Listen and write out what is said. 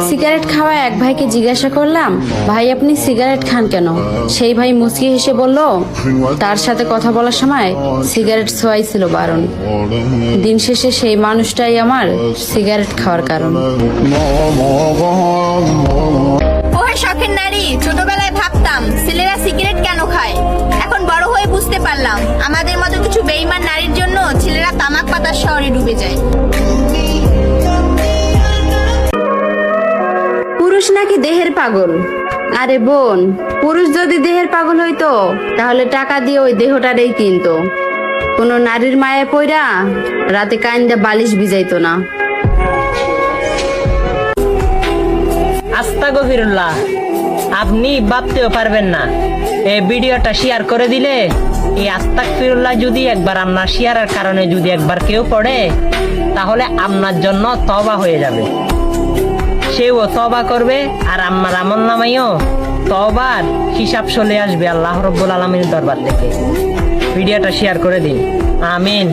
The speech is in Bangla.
সিগারেট খাওয়া এক ভাইকে জিজ্ঞাসা করলাম, ভাই আপনি সিগারেট খান কেন? সেই ভাই মুচকি হেসে বলল, তার সাথে কথা বলার সময় সিগারেট ছোঁয়াই ছিল বারণ। দিন শেষে সেই মানুষটাই আমার সিগারেট খাওয়ার কারণ। ওহে শখের নারী, ছোটবেলায় ভাবতাম ছেলেরা সিগারেট কেন খায়। এখন বড় হয়ে বুঝতে পারলাম আমাদের মতো কিছু বেঈমান নারীর জন্য ছেলেরা তামাক পাতার শহরে ডুবে যায়। পুরুষ নাকি দেহের পাগল। আরে বোন, পুরুষ যদি দেহের পাগল হইতো তাহলে টাকা দিয়ে ওই দেহটারেই কিনতো। কোনো নারীর মায়ে পইরা রাতে কাইন্দা বালিশ ভিজাইতো না। আস্তাগফিরুল্লাহ, আপনি ভাবতেও পারবেন না এই ভিডিওটা শেয়ার করে দিলে এই আস্তাগফিরুল্লাহ যদি একবার আপনার শেয়ারের কারণে যদি একবার কেউ পড়ে তাহলে আপনার জন্য তওবা হয়ে যাবে। সেও তওবা করবে আর আমার আমলনামায়ও তওবার হিসাব চলে আসবে আল্লাহ রাব্বুল আলামিনের দরবার থেকে। ভিডিওটা শেয়ার করে দিন। আমিন।